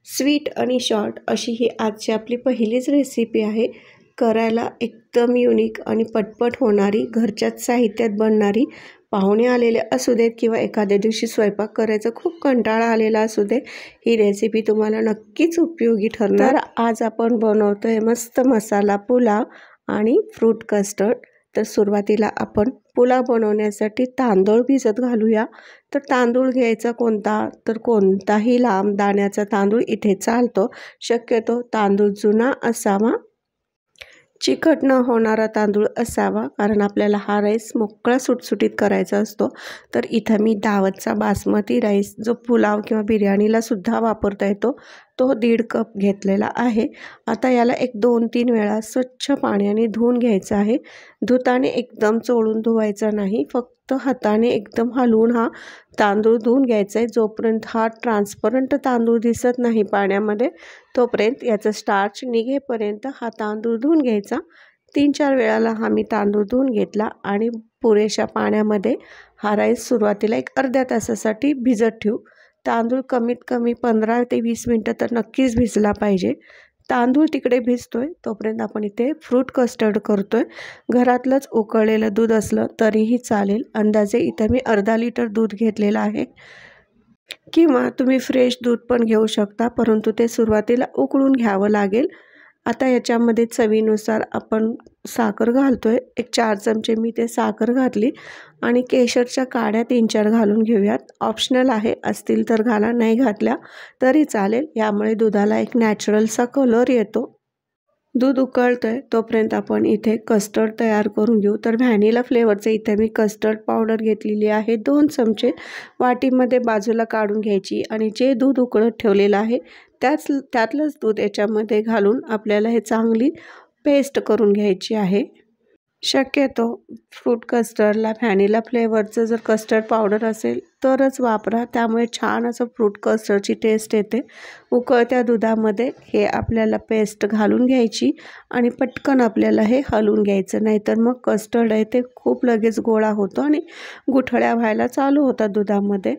Sweet आणि short अशी ही आजची आपली पहिलीच रेसिपी आहे. करायला एकदम युनिक आणि पटपट होणारी, घरच्याच साहित्यात बनणारी. पाहुणे आलेले असू देत किंवा एखाद्या दिवशी स्वयंपाक करायचा खूप कंटाळा आलेला असू दे, ही रेसिपी तुम्हाला नक्कीच उपयोगी ठरणार. तर आज आपण बनवतोय मस्त मसाला पुलाव आणि फ्रूट कस्टर्ड. तर सुरुवातीला आपण पुलाव बनवण्यासाठी तांदूळ भिजत घालूया. तर तांदूळ घ्यायचा कोणता, तर कोणताही लांब दाण्याचा तांदूळ इथे चालतो. शक्यतो तांदूळ जुना असावा, चिकट न होणारा तांदूळ असावा, कारण आपल्याला हा राईस मोकळा सुटसुटीत करायचा असतो. तर इथं मी दावतचा बासमती राईस, जो पुलाव किंवा बिर्याणीला सुद्धा वापरता येतो, तो 1.5 कप घेतलेला आहे. आता याला 1-2-3 वेळा स्वच्छ पाण्याने धुवून घ्यायचं आहे. धुताने एकदम चोळून धुवायचा नाही, फक्त हाताने एकदम हलवून हा तांदूळ धुवून घ्यायचा आहे. जोपर्यंत हा ट्रान्सपरंट तांदूळ दिसत नाही पाण्यामध्ये, तोपर्यंत याचं स्टार्च निघेपर्यंत हा तांदूळ धुवून घ्यायचा. 3-4 वेळाला हा मी तांदूळ धुवून घेतला आणि पुरेशा पाण्यामध्ये हा राईस सुरुवातीला एक अर्ध्या तासासाठी भिजत ठेवू. तांदूळ कमीत कमी 15 ते 20 मिनटं तर नक्कीच भिजला पाहिजे. तांदूळ तिकडे भिजतोय तोपर्यंत आपण इथे फ्रूट कस्टर्ड करतोय. घरातलंच उकळलेलं दूध असलं तरीही चालेल. अंदाजे इथं मी अर्धा लिटर दूध घेतलेलं आहे, किंवा तुम्ही फ्रेश दूध पण घेऊ शकता, परंतु ते सुरुवातीला उकळून घ्यावं लागेल. आता याच्यामध्ये चवीनुसार आपण साखर घालतोय. 4 चमचे मी ते साखर घातली आणि केशरच्या काड्या 3-4 घालून घेऊयात. ऑप्शनल आहे, असतील तर घाला, नाही घातल्या तरी चालेल. यामुळे दुधाला एक नॅचरलचा कलर येतो. दूध उकळतंय तोपर्यंत आपण इथे कस्टर्ड तयार करून घेऊ. तर व्हॅनिला फ्लेवरचे इथे मी कस्टर्ड पावडर घेतलेली आहे 2 चमचे. वाटीमध्ये बाजूला काढून घ्यायची आणि जे दूध उकळत ठेवलेलं आहे त्यातलंच दूध याच्यामध्ये घालून आपल्याला हे चांगली पेस्ट करून घ्यायची आहे. शक्यतो फ्रूट कस्टर्डला व्हॅनिला फ्लेवरचं जर कस्टर्ड पावडर असेल तरच वापरा, त्यामुळे छान असं फ्रूट कस्टर्डची टेस्ट येते. उकळत्या दुधामध्ये हे आपल्याला पेस्ट घालून घ्यायची आणि पटकन आपल्याला हे हलवून घ्यायचं, नाहीतर मग कस्टर्ड आहे ते खूप लगेच गोळा होतो आणि गुठळ्या व्हायला चालू होतात दुधामध्ये.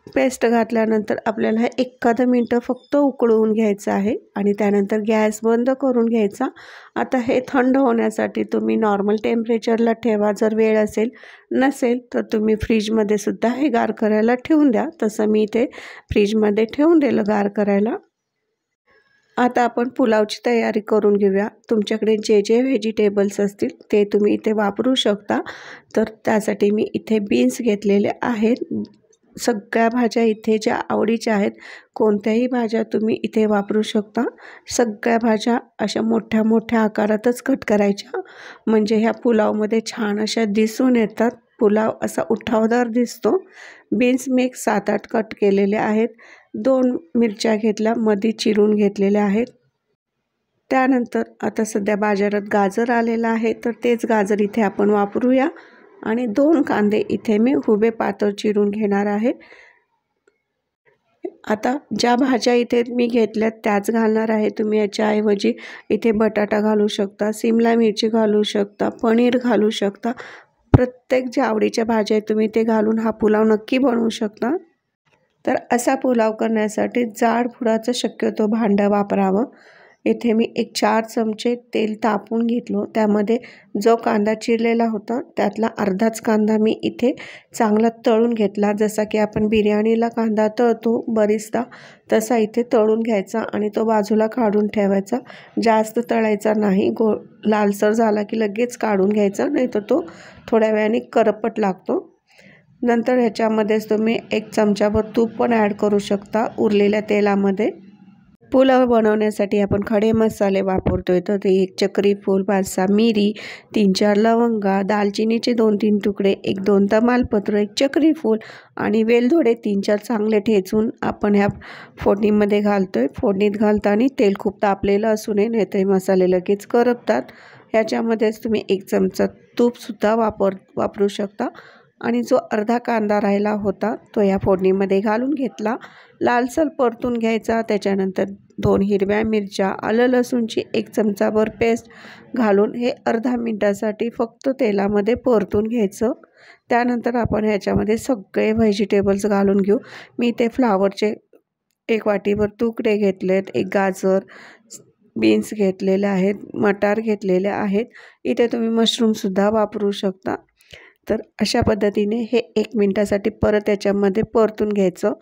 पेस्ट घातल्यानंतर आपल्याला हे 1 मिनटं फक्त उकळवून घ्यायचं आहे आणि त्यानंतर गॅस बंद करून घ्यायचा. आता हे थंड होण्यासाठी तुम्ही नॉर्मल टेम्परेचरला ठेवा जर वेळ असेल, नसेल तर तुम्ही फ्रीजमध्ये सुद्धा हे गार करायला ठेवून द्या. तसं मी इथे फ्रीजमध्ये ठेवून दिलं गार करायला. आता आपण पुलावची तयारी करून घेऊया. तुमच्याकडे जे जे व्हेजिटेबल्स असतील ते तुम्ही इथे वापरू शकता. तर त्यासाठी मी इथे बीन्स घेतलेले आहेत. सगळ्या भाज्या इथे ज्या आवडीच्या आहेत, कोणत्याही भाज्या तुम्ही इथे वापरू शकता. सगळ्या भाज्या अशा मोठ्या मोठ्या आकारातच कट करायच्या, म्हणजे ह्या पुलावमध्ये छान अशा दिसून येतात. पुलाव असा उठावदार दिसतो. बीन्स मी 7-8 कट केलेले आहेत. 2 मिरच्या घेतल्या, मध्ये चिरून घेतलेल्या आहेत. त्यानंतर आता सध्या बाजारात गाजर आलेला आहे, तर तेच गाजर इथे आपण वापरूया. आणि 2 कांदे इथे मी उभे पातळ चिरून घेणार आहे. आता ज्या भाज्या इथे मी घेतल्यात त्याच घालणार आहे. तुम्ही याच्याऐवजी इथे बटाटा घालू शकता, सिमला मिरची घालू शकता, पनीर घालू शकता. प्रत्येक ज्या आवडीच्या भाज्या आहेत तुम्ही ते घालून हा पुलाव नक्की बनवू शकता. तर असा पुलाव करण्यासाठी जाड बुडाचं शक्यतो भांडं वापरावं. इथे मी 4 चमचे तेल तापवून घेतलं. त्यामध्ये जो कांदा चिरलेला होता त्यातला अर्धाच कांदा मी इथे चांगला तळून घेतला. जसा की आपण बिर्याणीला कांदा तळतो बरीचदा, तसा इथे तळून घ्यायचा आणि तो बाजूला काढून ठेवायचा. जास्त तळायचा नाही, लालसर झाला की लगेच काढून घ्यायचा, नाही तर तो थोड्या वेळाने करपट लागतो. नंतर ह्याच्यामध्येच तुम्ही 1 चमचाभर तूप पण ॲड करू शकता उरलेल्या तेलामध्ये. पुलाव बनवण्यासाठी आपण खडे मसाले वापरतोय. तर ते 1 चक्री फूल, 5-6 मिरी, 3-4 लवंगा, दालचिनीचे 2-3 तुकडे, 1-2 तमालपत्र, 1 चक्री फूल आणि वेलदोडे 3-4 चांगले ठेचून आपण ह्या फोडणीमध्ये घालतोय. फोडणीत घालताना तेल खूप तापलेलं असू नये, नाहीतर मसाले लगेच करपतात. ह्याच्यामध्येच तुम्ही 1 चमचा तूपसुद्धा वापरू शकता. आणि जो अर्धा कांदा राहिला होता तो या फोडणीमध्ये घालून घेतला. लालसर परतून घ्यायचा. त्याच्यानंतर 2 हिरव्या मिरच्या, आलं लसूणची 1 चमचाभर पेस्ट घालून हे अर्धा मिनटासाठी फक्त तेलामध्ये परतून घ्यायचं. त्यानंतर आपण ह्याच्यामध्ये सगळे व्हेजिटेबल्स घालून घेऊ. मी ते फ्लावरचे 1 वाटीभर तुकडे घेतलेत, 1 गाजर, बीन्स घेतलेले आहेत, मटार घेतलेले आहेत. इथे तुम्ही मशरूमसुद्धा वापरू शकता. तर अशा पद्धतीने हे 1 मिनिटासाठी परत त्याच्यामध्ये परतून घ्यायचं.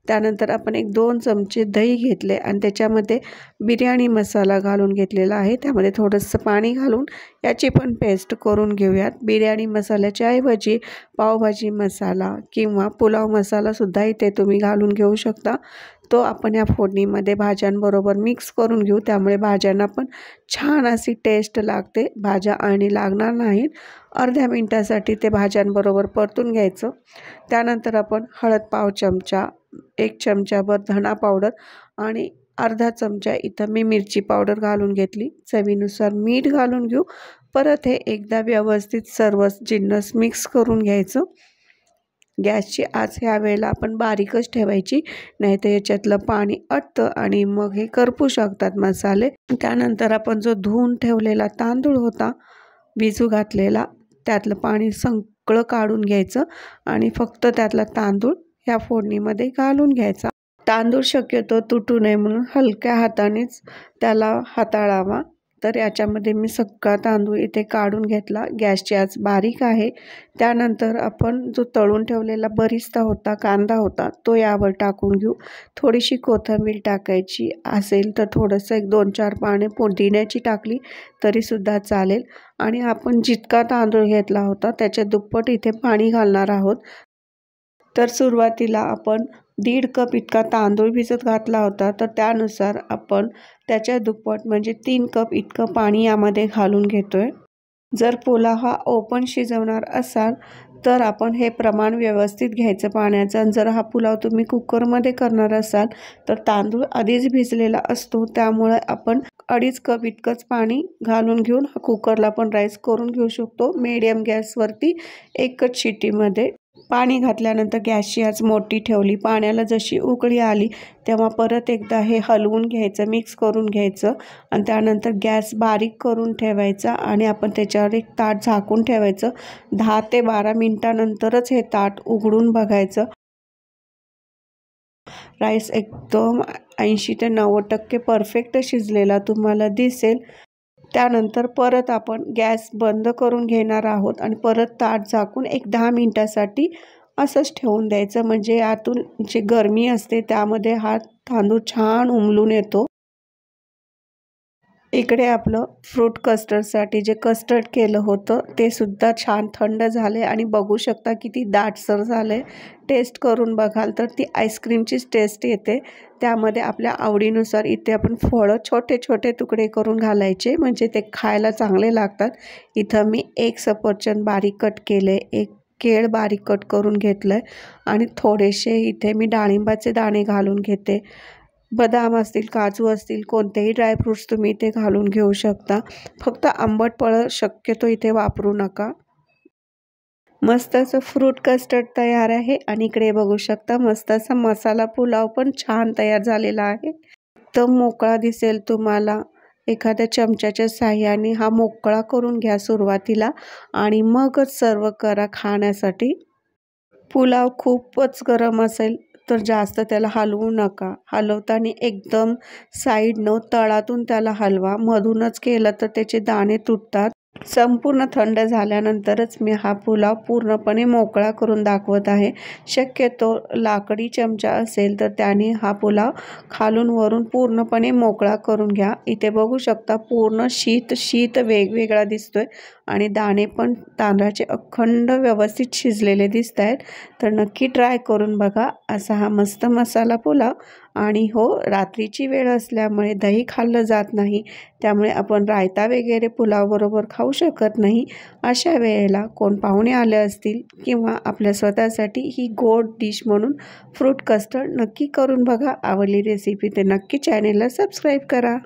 त्यानंतर आपण 1-2 चमचे दही घेतले आणि त्याच्यामध्ये बिर्याणी मसाला घालून घेतलेला आहे. त्यामध्ये थोडंसं पाणी घालून याची पण पेस्ट करून घेऊयात. बिर्याणी मसाल्याच्या ऐवजी पावभाजी मसाला किंवा पुलाव मसालासुद्धा इथे तुम्ही घालून घेऊ शकता. तो आपण या फोडणीमध्ये भाज्यांबरोबर मिक्स करून घेऊ. त्यामुळे भाज्यांना पण छान अशी टेस्ट लागते, भाज्या अळणी लागणार नाहीत. अर्ध्या मिनिटासाठी ते भाज्यांबरोबर परतून घ्यायचं. त्यानंतर आपण हळद पाव चमचा, 1 चमचाभर धना पावडर आणि अर्धा चमचा इथं मी मिरची पावडर घालून घेतली. चवीनुसार मीठ घालून घेऊ. परत हे एकदा व्यवस्थित सर्व जिन्नस मिक्स करून घ्यायचं. गॅसची आच ह्या वेळेला आपण बारीकच ठेवायची, नाहीतर याच्यातलं पाणी अटतं आणि मग हे करपू शकतात मसाले. त्यानंतर आपण जो धुवून ठेवलेला तांदूळ होता भिजू घातलेला, त्यातलं पाणी सगळं काढून घ्यायचं आणि फक्त त्यातला तांदूळ ह्या फोडणीमध्ये घालून घ्यायचा. तांदूळ शक्यतो तुटू नये म्हणून हलक्या हातानेच त्याला हाताळावा. तर याच्यामध्ये मी सगळा तांदूळ इथे काढून घेतला. गॅसची आच बारीक आहे. त्यानंतर आपण जो तळून ठेवलेला बरिस्ता होता, कांदा होता, तो यावर टाकून घेऊ. थोडीशी कोथिंबीर टाकायची असेल तर थोडंसं 1-2-4 पाने पुदिन्याची टाकली तरीसुद्धा चालेल. आणि आपण जितका तांदूळ घेतला होता त्याच्या दुप्पट इथे पाणी घालणार आहोत. तर सुरुवातीला आपण 1.5 कप इतका तांदूळ भिजत घातला होता, तर त्यानुसार आपण त्याच्या दुप्पट म्हणजे 3 कप इतकं पाणी यामध्ये घालून घेतोय. जर पुलाव हा ओपन शिजवणार असाल तर आपण हे प्रमाण व्यवस्थित घ्यायचं पाण्याचं. आणि जर हा पुलाव तुम्ही कुकरमध्ये करणार असाल तर तांदूळ आधीच भिजलेला असतो, त्यामुळे आपण 2.5 कप इतकंच पाणी घालून घेऊन हा कुकरला पण राईस करून घेऊ शकतो. मीडियम गॅसवरती 1च शिट्टीमध्ये. पाणी घातल्यानंतर गॅसची आच मोठी ठेवली. पाण्याला जशी उकळी आली तेव्हा परत एकदा हे हलवून घ्यायचं, मिक्स करून घ्यायचं आणि त्यानंतर गॅस बारीक करून ठेवायचा आणि आपण त्याच्यावर एक ताट झाकून ठेवायचं. 10 ते 12 मिनिटानंतरच हे ताट उघडून बघायचं. राईस एकदम 80 ते 90% परफेक्ट शिजलेला तुम्हाला दिसेल. त्यानंतर परत आपण गॅस बंद करून घेणार आहोत आणि परत ताट झाकून 10 मिनिटासाठी असंच ठेवून द्यायचं. म्हणजे आतून जी गरमी असते त्यामध्ये हा तांदूळ छान उमलून येतो. इकडे आपलं फ्रूट कस्टर्डसाठी जे कस्टर्ड केलं होतं ते सुद्धा छान थंड झाले आणि बघू शकता किती दाटसर झाले. टेस्ट करून बघाल तर ती आईस्क्रीमचीच टेस्ट येते. त्यामध्ये आपल्या आवडीनुसार इथे आपण फळं छोटे छोटे तुकडे करून घालायचे, म्हणजे ते खायला चांगले लागतात. इथं मी 1 सफरचंद बारीक कट केले, 1 केळ बारीक कट करून घेतलं आहे आणि थोडेसे इथे मी डाळिंबाचे दाणे घालून घेते. बदाम असतील, काजू असतील, कोणतेही ड्रायफ्रूट्स तुम्ही इथे घालून घेऊ शकता. फक्त आंबट फळं शक्यतो इथे वापरू नका. मस्त असं फ्रूट कस्टर्ड तयार आहे आणि इकडे बघू शकता मस्त असा मसाला पुलाव पण छान तयार झालेला आहे. एकदम मोकळा दिसेल तुम्हाला. एखाद्या चमच्याच्या साहाय्याने हा मोकळा करून घ्या सुरुवातीला आणि मगच सर्व करा खाण्यासाठी. पुलाव खूपच गरम असेल तर जास्त त्याला हलवू नका. हलवताना एकदम साईडनं तळातून त्याला हलवा. मधूनच केलं तर त्याचे दाणे तुटतात. संपूर्ण थंड झाल्यानंतरच मी हा पुलाव पूर्णपणे मोकळा करून दाखवत आहे. शक्यतो लाकडी चमचा असेल तर त्याने हा पुलाव खालून वरून पूर्णपणे मोकळा करून घ्या. इथे बघू शकता पूर्ण शीत वेगवेगळा दिसतोय आणि दाणे पण तांदळाचे अखंड व्यवस्थित शिजलेले दिसत आहेत. तर नक्की ट्राय करून बघा असा हा मस्त मसाला पुलाव. आणि हो, रात्रीची वेळ असल्यामुळे दही खाल्लं जात नाही, त्यामुळे आपण रायता वगैरे पुलावबरोबर खाऊ शकत नाही. अशा वेळेला कोण पाहुणे आले असतील किंवा आपल्या स्वतःसाठी ही गोड डिश म्हणून फ्रूट कस्टर्ड नक्की करून बघा. आवडली रेसिपी तर नक्की चॅनेलला सबस्क्राईब करा.